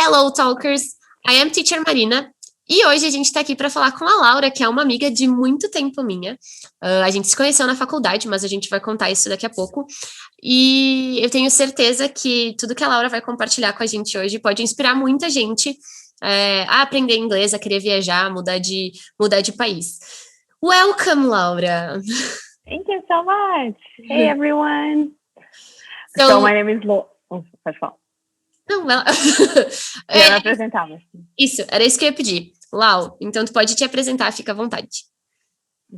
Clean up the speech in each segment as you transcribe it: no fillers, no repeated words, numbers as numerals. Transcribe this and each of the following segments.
Hello, Talkers! I am Teacher Marina. E hoje a gente está aqui para falar com a Laura, que é uma amiga de muito tempo minha. A gente se conheceu na faculdade, mas a gente vai contar isso daqui a pouco. E eu tenho certeza que tudo que a Laura vai compartilhar com a gente hoje pode inspirar muita gente a aprender inglês, a querer viajar, mudar de país. Welcome, Laura! Thank you so much. Hey, everyone. So my name is Lo... Oh, pode falar. Não, ela... Já me apresentava. Isso, era isso que eu ia pedir. Lau, então tu pode te apresentar, fica à vontade.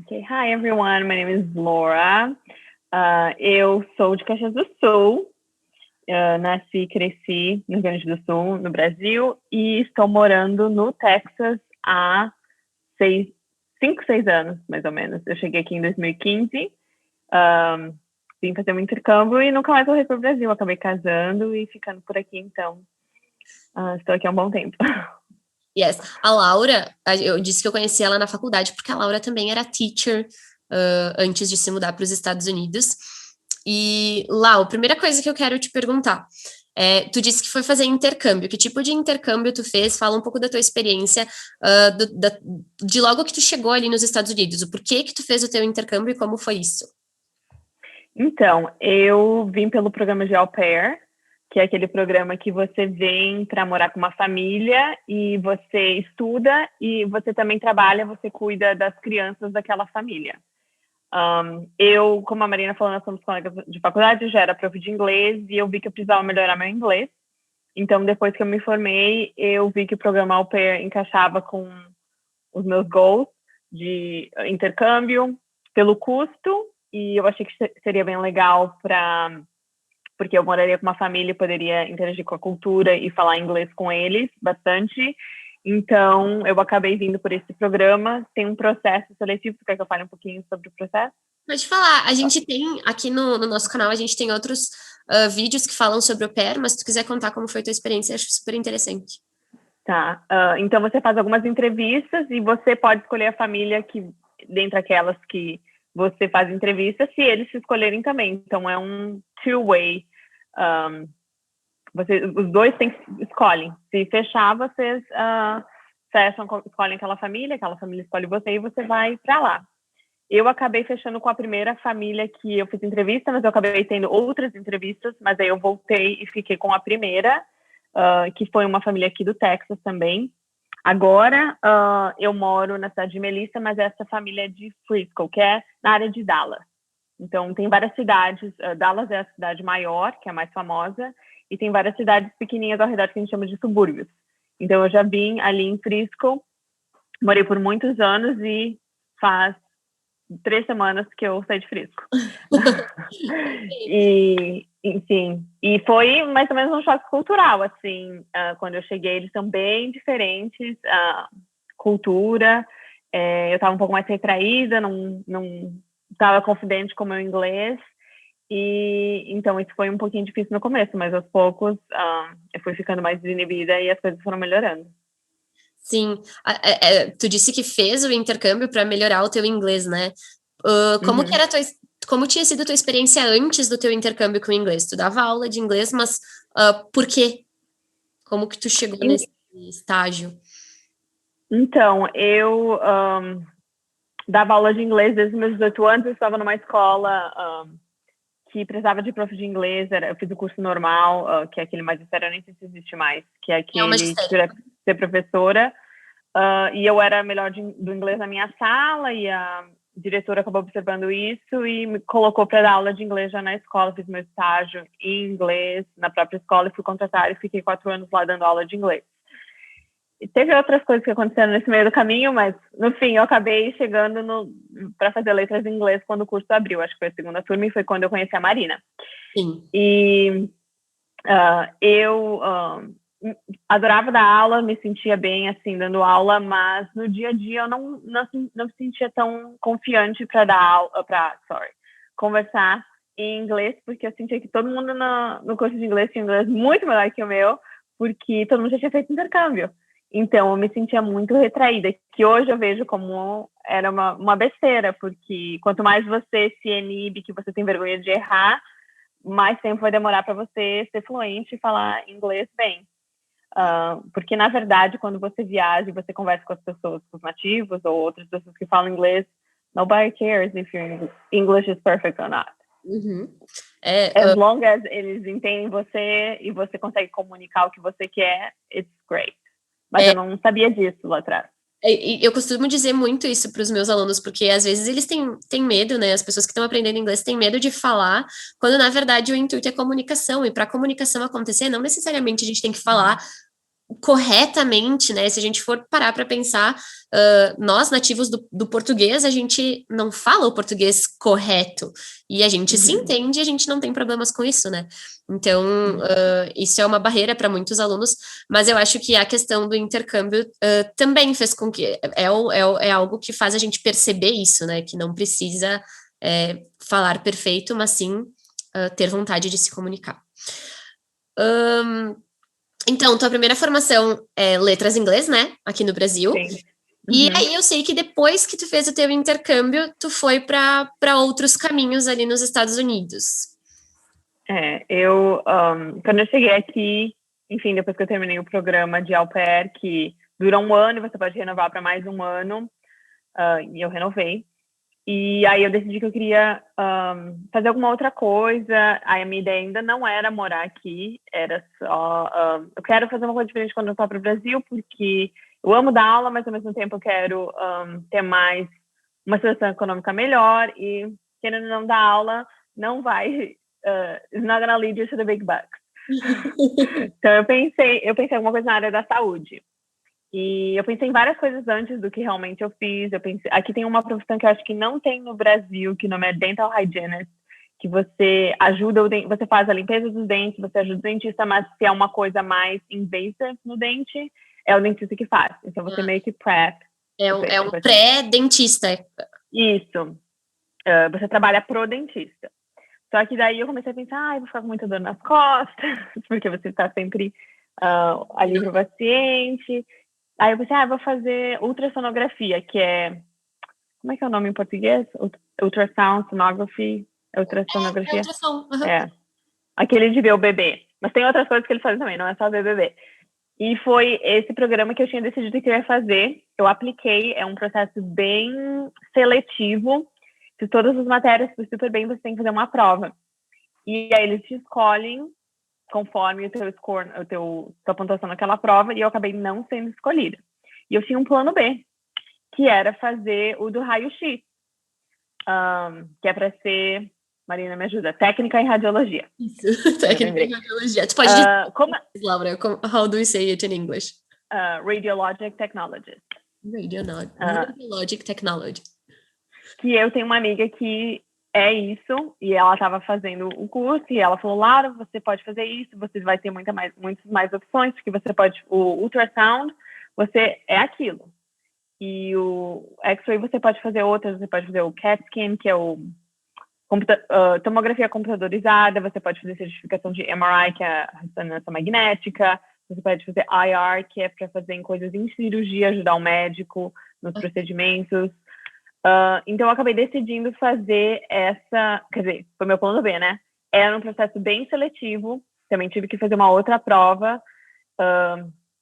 Okay, hi everyone, my name is Laura. Eu sou de Caxias do Sul. Nasci e cresci no Rio Grande do Sul, no Brasil, e estou morando no Texas há 5, 6 anos, mais ou menos. Eu cheguei aqui em 2015, vim fazer um intercâmbio e nunca mais voltei para o Brasil. Acabei casando e ficando por aqui, então estou aqui há um bom tempo. Yes. A Laura, eu disse que eu conheci ela na faculdade, porque a Laura também era teacher antes de se mudar para os Estados Unidos. E, Lau, a primeira coisa que eu quero te perguntar, tu disse que foi fazer intercâmbio. Que tipo de intercâmbio tu fez? Fala um pouco da tua experiência de logo que tu chegou ali nos Estados Unidos. O porquê que tu fez o teu intercâmbio e como foi isso? Então, eu vim pelo programa de Au Pair, que é aquele programa que você vem para morar com uma família e você estuda e você também trabalha, você cuida das crianças daquela família. Eu, como a Marina falou, nós somos colegas de faculdade, eu já era prof de inglês e eu vi que eu precisava melhorar meu inglês. Então, depois que eu me formei, eu vi que o programa Au Pair encaixava com os meus goals de intercâmbio, pelo custo, e eu achei que seria bem legal porque eu moraria com uma família e poderia interagir com a cultura e falar inglês com eles bastante. Então, eu acabei vindo por esse programa. Tem um processo seletivo. Você quer que eu fale um pouquinho sobre o processo? Pode falar. A gente tem, aqui no nosso canal, a gente tem outros vídeos que falam sobre o pair, mas se tu quiser contar como foi a tua experiência, eu acho super interessante. Tá. Então, você faz algumas entrevistas e você pode escolher a família que, dentre aquelas que você faz entrevista, se eles se escolherem também. Então, é um two-way. Os dois escolhem. Se fechar, vocês fecham, escolhem aquela família escolhe você e você vai para lá. Eu acabei fechando com a primeira família que eu fiz entrevista, mas eu acabei tendo outras entrevistas, mas aí eu voltei e fiquei com a primeira, que foi uma família aqui do Texas também. Agora, eu moro na cidade de Melissa, mas essa família é de Frisco, que é na área de Dallas. Então, tem várias cidades. Dallas é a cidade maior, que é a mais famosa, e tem várias cidades pequenininhas ao redor que a gente chama de subúrbios. Então, eu já vim ali em Frisco, morei por muitos anos e faz 3 semanas que eu saí de Frisco. Enfim, e foi mais ou menos um choque cultural, assim, quando eu cheguei, eles são bem diferentes, cultura, eu estava um pouco mais retraída, não estava confidente com o meu inglês, e então isso foi um pouquinho difícil no começo, mas aos poucos eu fui ficando mais desinibida e as coisas foram melhorando. Sim, tu disse que fez o intercâmbio para melhorar o teu inglês, né? Como que era como tinha sido a tua experiência antes do teu intercâmbio com o inglês? Tu dava aula de inglês, mas por quê? Como que tu chegou nesse estágio? Então, eu dava aula de inglês desde os meus 18 anos, eu estava numa escola que precisava de prof de inglês, eu fiz o curso normal, que é aquele magistério, eu nem sei se existe mais, que é aquele que ser professora, e eu era melhor do inglês na minha sala, e a diretora acabou observando isso e me colocou para dar aula de inglês já na escola, fiz meu estágio em inglês na própria escola e fui contratada e fiquei 4 anos lá dando aula de inglês. E teve outras coisas que aconteceram nesse meio do caminho, mas no fim eu acabei chegando para fazer letras em inglês quando o curso abriu. Acho que foi a segunda turma e foi quando eu conheci a Marina. Sim. E eu adorava dar aula, me sentia bem assim dando aula, mas no dia a dia eu não me sentia tão confiante para dar aula, conversar em inglês, porque eu sentia que todo mundo no curso de inglês tinha inglês muito melhor que o meu, porque todo mundo já tinha feito intercâmbio. Então, eu me sentia muito retraída, que hoje eu vejo como era uma besteira, porque quanto mais você se inibe, que você tem vergonha de errar, mais tempo vai demorar para você ser fluente e falar inglês bem. Porque, na verdade, quando você viaja e você conversa com as pessoas, com os nativos ou outras pessoas que falam inglês, nobody cares if your English is perfect or not. Uhum. As long as eles entendem você e você consegue comunicar o que você quer, it's great. Mas eu não sabia disso lá atrás. Eu costumo dizer muito isso para os meus alunos, porque às vezes eles têm medo, né? As pessoas que estão aprendendo inglês têm medo de falar, quando na verdade o intuito é comunicação, e para a comunicação acontecer, não necessariamente a gente tem que falar corretamente, né? Se a gente for parar para pensar, nós nativos do português, a gente não fala o português correto e a gente se entende e a gente não tem problemas com isso, né? Então, isso é uma barreira para muitos alunos, mas eu acho que a questão do intercâmbio também fez com que é algo que faz a gente perceber isso, né? Que não precisa falar perfeito, mas sim ter vontade de se comunicar. Então, tua primeira formação é letras em inglês, né? Aqui no Brasil. Sim. E aí eu sei que depois que tu fez o teu intercâmbio, tu foi para outros caminhos ali nos Estados Unidos. Quando eu cheguei aqui, enfim, depois que eu terminei o programa de au pair, que dura 1 ano e você pode renovar para mais 1 ano, e eu renovei. E aí eu decidi que eu queria fazer alguma outra coisa. Aí a minha ideia ainda não era morar aqui, era só... eu quero fazer uma coisa diferente quando eu for para o Brasil, porque eu amo dar aula, mas ao mesmo tempo eu quero ter mais uma situação econômica melhor e querendo não dar aula, não vai... it's not gonna lead you to the big bucks. Então eu pensei alguma coisa na área da saúde. E eu pensei em várias coisas antes do que realmente eu fiz. Aqui tem uma profissão que eu acho que não tem no Brasil, que o nome é Dental Hygienist, que você ajuda você faz a limpeza dos dentes, você ajuda o dentista, mas se é uma coisa mais invasive no dente, é o dentista que faz. Então você meio que prep. É um pré-dentista. Isso. Você trabalha pro dentista. Só que daí eu comecei a pensar, vou ficar com muita dor nas costas, porque você está sempre ali pro paciente. Aí eu pensei, vou fazer ultrassonografia, que é... Como é que é o nome em português? Ultrasound, sonography, ultrassonografia. Ultrassom. Aquele de ver o bebê. Mas tem outras coisas que eles fazem também, não é só ver bebê. E foi esse programa que eu tinha decidido que eu ia fazer. Eu apliquei, é um processo bem seletivo. Se todas as matérias for super bem, você tem que fazer uma prova. E aí eles te escolhem conforme o teu score, tua pontuação naquela prova, e eu acabei não sendo escolhida. E eu tinha um plano B, que era fazer o do raio-x, que é para ser, Marina, me ajuda, técnica em radiologia. Isso, técnica em radiologia. Tu pode dizer, Laura, how do we say it in English? Radiologic Technologist. Radiologic Technology. Que eu tenho uma amiga que é isso, e ela estava fazendo o curso, e ela falou, Laura, você pode fazer isso, você vai ter muitas mais opções, porque você pode, o ultrasound, você é aquilo. E o X-ray você pode fazer outras, você pode fazer o CAT scan, que é o tomografia computadorizada, você pode fazer certificação de MRI, que é a ressonância magnética, você pode fazer IR, que é para fazer em coisas em cirurgia, ajudar o médico nos procedimentos. Então, eu acabei decidindo fazer quer dizer, foi meu plano B, né? Era um processo bem seletivo, também tive que fazer uma outra prova.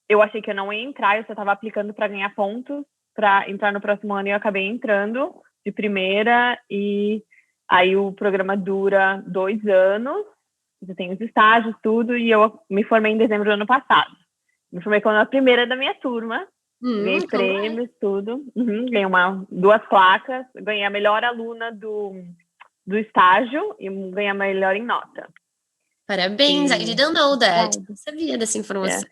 Eu achei que eu não ia entrar, eu só estava aplicando para ganhar pontos, para entrar no próximo ano, e eu acabei entrando de primeira, e aí o programa dura 2 anos, você tem os estágios, tudo, e eu me formei em dezembro do ano passado. Me formei como a primeira da minha turma, ganhei prêmios, tudo. Ganhei 2 placas, ganhei a melhor aluna do estágio e ganhei a melhor em nota. Parabéns, I didn't know that. Não sabia dessa informação.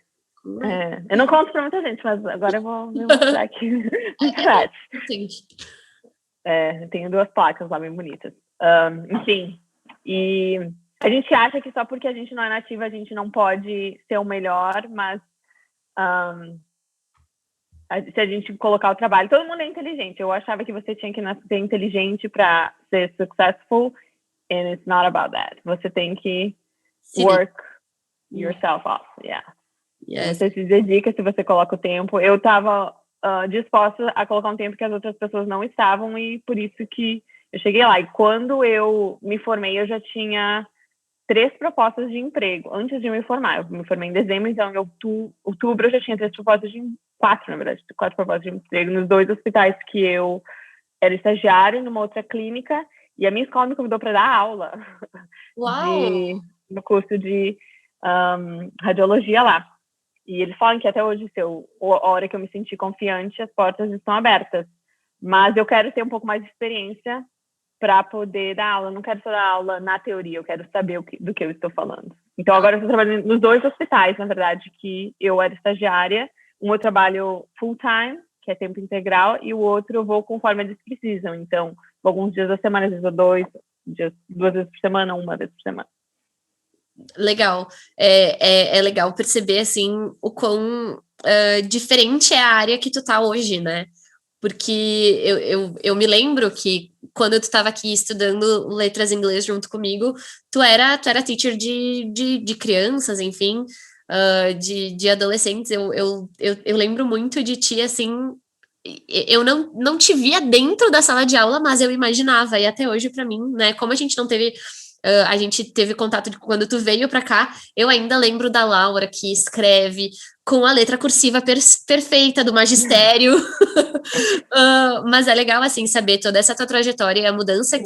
Eu não conto pra muita gente, mas agora eu vou me mostrar aqui. Tenho 2 placas lá bem bonitas. Enfim, e a gente acha que só porque a gente não é nativa a gente não pode ser o melhor, mas se a gente colocar o trabalho, todo mundo é inteligente. Eu achava que você tinha que ser inteligente para ser successful, and it's not about that. Você tem que work yourself off, Yes. Você se dedica, se você coloca o tempo. Eu estava disposta a colocar um tempo que as outras pessoas não estavam, e por isso que eu cheguei lá. E quando eu me formei, eu já tinha 3 propostas de emprego antes de me formar. Eu me formei em dezembro, então em outubro eu já tinha 3 propostas de 4, na verdade, 4 propostas de emprego nos 2 hospitais que eu era estagiária, numa outra clínica, e a minha escola me convidou para dar aula no curso de radiologia lá. E eles falam que até hoje, a hora que eu me senti confiante, as portas estão abertas. Mas eu quero ter um pouco mais de experiência para poder dar aula. Eu não quero só dar aula na teoria, eu quero saber do que eu estou falando. Então, agora eu estou trabalhando nos 2 hospitais, na verdade, que eu era estagiária. Um eu trabalho full-time, que é tempo integral, e o outro eu vou conforme eles precisam. Então, alguns dias da semana, às vezes 2 vezes por semana, 1 vez por semana. Legal. É legal perceber, assim, o quão diferente é a área que tu tá hoje, né? Porque eu me lembro que quando tu estava aqui estudando letras em inglês junto comigo, tu era teacher de crianças, enfim, de adolescentes. Eu lembro muito de ti, assim, eu não te via dentro da sala de aula, mas eu imaginava, e até hoje, para mim, né, como a gente não teve. A gente teve contato quando tu veio para cá, eu ainda lembro da Laura que escreve com a letra cursiva perfeita do magistério. Mas é legal, assim, saber toda essa tua trajetória e a mudança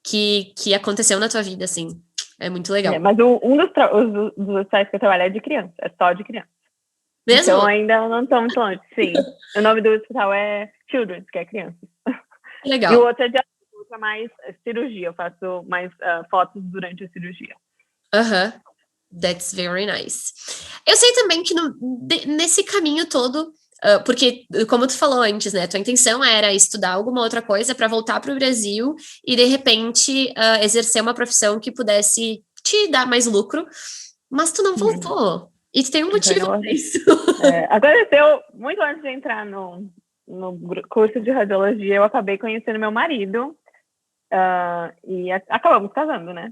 que aconteceu na tua vida, assim. É muito legal. Mas um dos hospitais que eu trabalho é de criança, é só de criança. Mesmo? Então ainda não estão muito longe, sim. O nome do hospital é Children's, que é criança. Legal. E o outro é mais cirurgia, eu faço mais fotos durante a cirurgia. That's very nice. Eu sei também que nesse caminho todo, porque, como tu falou antes, né, tua intenção era estudar alguma outra coisa para voltar para o Brasil e, de repente, exercer uma profissão que pudesse te dar mais lucro, mas tu não voltou. E tu tem um motivo para isso. Aconteceu muito antes de entrar no curso de radiologia, eu acabei conhecendo meu marido e acabamos casando, né?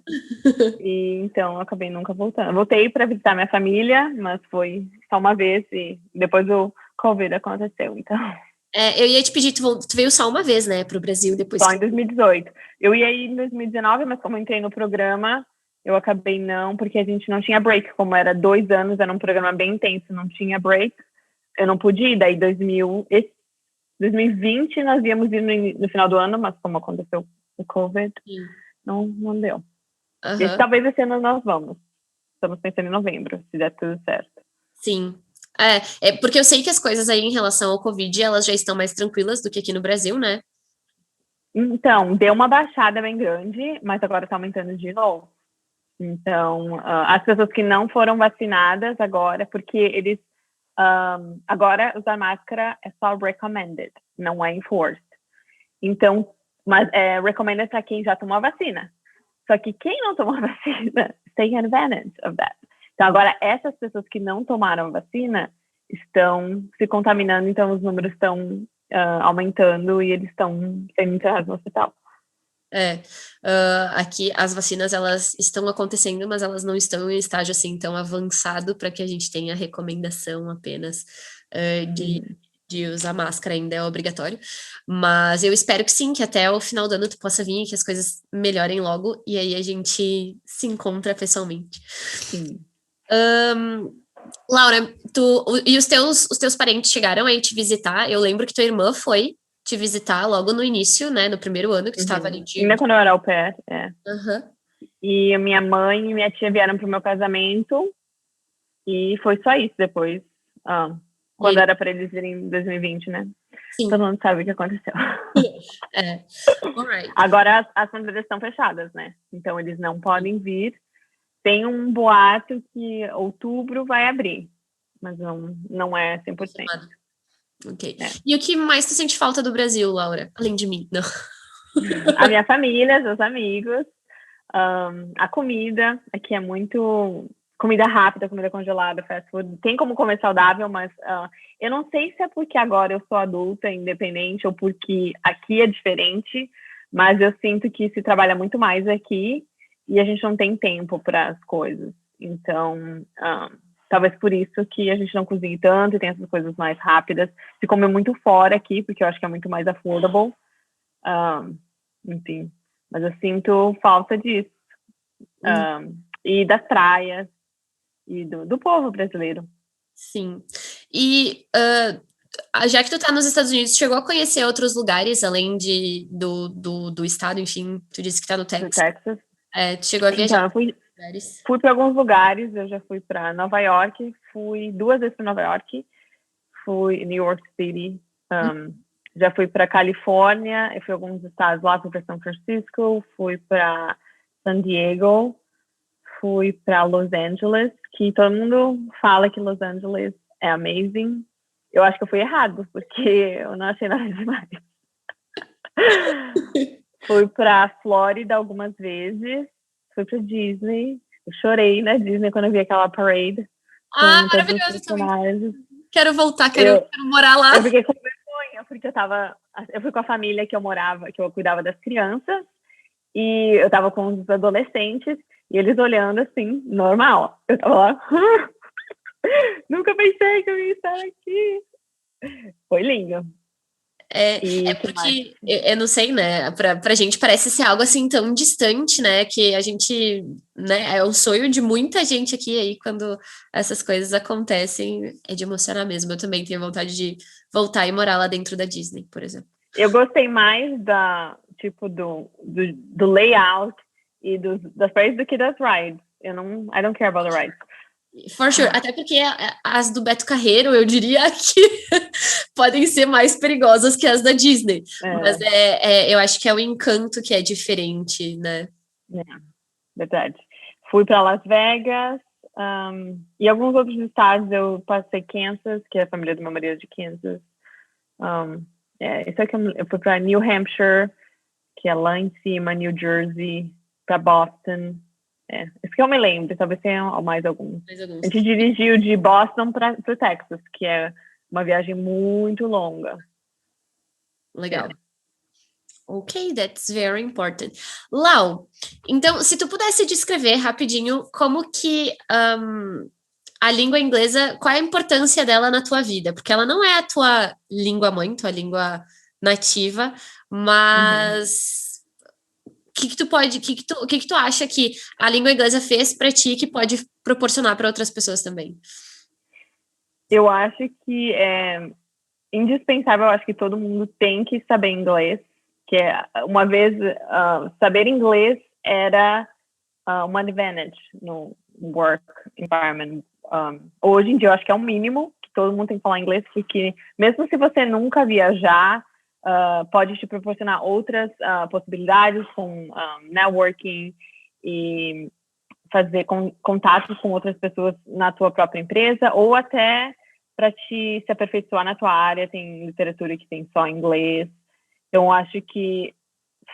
E então eu acabei nunca voltando. Voltei para visitar minha família, mas foi só uma vez e depois o Covid aconteceu, então. Eu ia te pedir, tu veio só uma vez, né, para o Brasil depois. Só em 2018. Eu ia ir em 2019, mas como eu entrei no programa, eu acabei não, porque a gente não tinha break, como era 2 anos, era um programa bem intenso, não tinha break, eu não pude ir, daí 2020 nós íamos ir no final do ano, mas como aconteceu o Covid, não deu. Talvez esse ano nós vamos. Estamos pensando em novembro, se der tudo certo. Sim. Porque eu sei que as coisas aí em relação ao Covid, elas já estão mais tranquilas do que aqui no Brasil, né? Então, deu uma baixada bem grande, mas agora está aumentando de novo. Então, as pessoas que não foram vacinadas agora, porque eles agora usar máscara é só recommended, não é enforced. Então, mas é recommended para quem já tomou a vacina. Só que quem não tomou a vacina, take advantage of that. Então, agora, essas pessoas que não tomaram a vacina estão se contaminando, então os números estão aumentando e eles estão sendo internados no hospital. Aqui as vacinas, elas estão acontecendo, mas elas não estão em estágio assim tão avançado para que a gente tenha recomendação apenas de usar máscara, ainda é obrigatório, mas eu espero que sim, que até o final do ano tu possa vir e que as coisas melhorem logo, e aí a gente se encontra pessoalmente. Sim. Laura, e os teus parentes chegaram aí te visitar? Eu lembro que tua irmã foi te visitar logo no início, né, no primeiro ano que tu estava ali Ainda quando eu era au pair, Uhum. E a minha mãe e minha tia vieram pro meu casamento e foi só isso depois. Quando era para eles irem em 2020, né? Sim. Todo mundo sabe o que aconteceu. Alright. Agora as fronteiras estão fechadas, né? Então eles não podem vir. Tem um boato que outubro vai abrir, mas não é 100%. Ok. E o que mais tu sente falta do Brasil, Laura? Além de mim, não. A minha família, os amigos, a comida. Aqui é muito comida rápida, comida congelada, fast food. Tem como comer saudável, mas eu não sei se é porque agora eu sou adulta, independente, ou porque aqui é diferente, mas eu sinto que se trabalha muito mais aqui e a gente não tem tempo para as coisas. Então, talvez por isso que a gente não cozinha tanto e tem essas coisas mais rápidas. Se come muito fora aqui, porque eu acho que é muito mais affordable. Enfim, mas eu sinto falta disso. E das praias e do povo brasileiro. Sim. E já que tu tá nos Estados Unidos, chegou a conhecer outros lugares, além do estado, enfim, tu disse que tá no Do Texas. Texas. Tu chegou a viajar Então, eu para lugares? fui para alguns lugares, eu já fui para Nova York, fui 2 vezes para Nova York, fui em New York City, já fui para Califórnia, eu fui a alguns estados lá, fui para São Francisco, fui para San Diego, fui para Los Angeles, que todo mundo fala que Los Angeles é amazing. Eu acho que eu fui errado, porque eu não achei nada demais. Fui para Flórida algumas vezes, fui para Disney. Eu chorei na Disney quando eu vi aquela parade com todos os Maravilhoso também. personagens. Quero voltar, quero morar lá. Eu fiquei com vergonha, porque eu fui com a família que eu morava, que eu cuidava das crianças, e eu tava com os adolescentes, e eles olhando assim, normal. Eu tava lá, nunca pensei que eu ia estar aqui. Foi lindo. É porque, eu não sei, né, pra gente parece ser algo assim tão distante, né, que a gente, né, é um sonho de muita gente aqui, aí quando essas coisas acontecem, é de emocionar mesmo. Eu também tenho vontade de voltar e morar lá dentro da Disney, por exemplo. Eu gostei mais do layout e das partes do que das rides. I don't care about the rides. For sure, até porque as do Beto Carreiro, eu diria que podem ser mais perigosas que as da Disney. Mas eu acho que é o encanto que é diferente, né? Verdade. Fui para Las Vegas e alguns outros estados. Eu passei Kansas, que é a família do meu marido de Kansas. Isso aqui eu fui para New Hampshire, que é lá em cima, New Jersey, para Boston. Isso que eu me lembro, talvez tenha mais alguns. A gente dirigiu de Boston para o Texas, que é uma viagem muito longa. Legal. Ok, that's very important. Lau, então, se tu pudesse descrever rapidinho como que a língua inglesa, qual é a importância dela na tua vida? Porque ela não é a tua língua mãe, tua língua nativa, mas o que tu acha que a língua inglesa fez para ti que pode proporcionar para outras pessoas também? Eu acho que é indispensável, eu acho que todo mundo tem que saber inglês, que uma vez saber inglês era uma advantage no work environment. Hoje em dia eu acho que é o mínimo, que todo mundo tem que falar inglês, porque mesmo se você nunca viajar, pode te proporcionar outras possibilidades com networking e fazer contatos com outras pessoas na tua própria empresa, ou até para te se aperfeiçoar na tua área. Tem literatura que tem só inglês. Então, acho que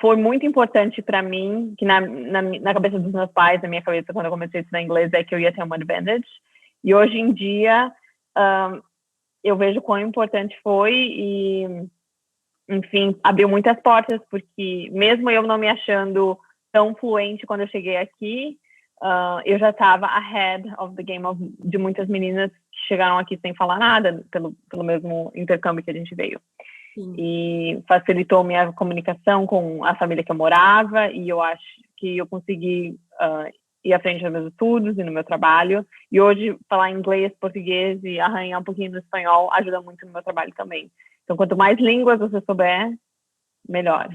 foi muito importante para mim, que na cabeça dos meus pais, na minha cabeça, quando eu comecei a estudar inglês, é que eu ia ter uma advantage. E hoje em dia, eu vejo quão importante foi e, enfim, abriu muitas portas, porque mesmo eu não me achando tão fluente quando eu cheguei aqui, eu já estava ahead of the game de muitas meninas que chegaram aqui sem falar nada, pelo mesmo intercâmbio que a gente veio. Sim. E facilitou minha comunicação com a família que eu morava, e eu acho que eu consegui ir à frente nos meus estudos e no meu trabalho. E hoje, falar inglês, português e arranhar um pouquinho no espanhol ajuda muito no meu trabalho também. Então, quanto mais línguas você souber, melhor,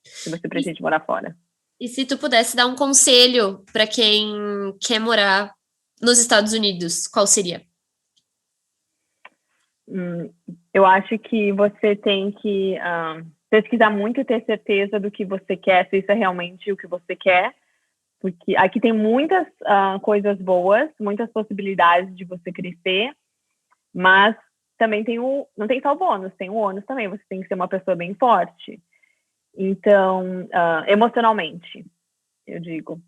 se você pretende morar fora. E se tu pudesse dar um conselho para quem quer morar nos Estados Unidos, qual seria? Eu acho que você tem que pesquisar muito e ter certeza do que você quer, se isso é realmente o que você quer, porque aqui tem muitas coisas boas, muitas possibilidades de você crescer, mas também não tem só o bônus, tem o ônus também. Você tem que ser uma pessoa bem forte. Então, emocionalmente, eu digo.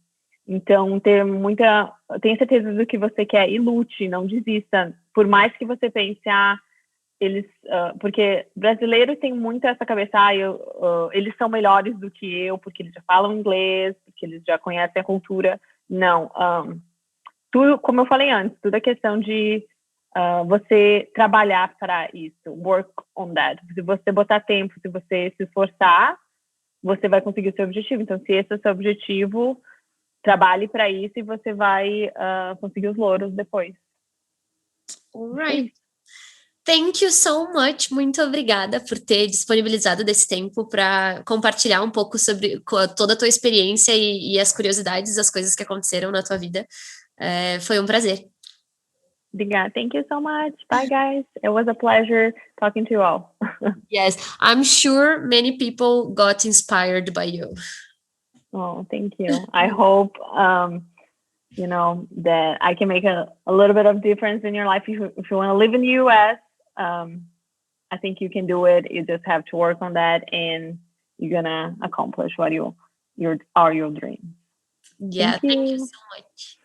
Então, tenha certeza do que você quer e lute, não desista. Por mais que você pense, porque brasileiro tem muito essa cabeça, eles são melhores do que eu, porque eles já falam inglês, porque eles já conhecem a cultura. Não. Tudo, como eu falei antes, tudo é questão de você trabalhar para isso, work on that. Se você botar tempo, se você se esforçar, você vai conseguir o seu objetivo. Então, se esse é o seu objetivo, trabalhe para isso e você vai conseguir os louros depois. Alright. Thank you so much. Muito obrigada por ter disponibilizado desse tempo para compartilhar um pouco sobre toda a tua experiência e as curiosidades, as coisas que aconteceram na tua vida. Foi um prazer. Obrigada. Thank you so much. Bye, guys. It was a pleasure talking to you all. Yes, I'm sure many people got inspired by you. Oh, thank you. I hope that I can make a little bit of difference in your life. If you want to live in the US, I think you can do it. You just have to work on that, and you're gonna accomplish what your dreams. Yeah, thank you so much.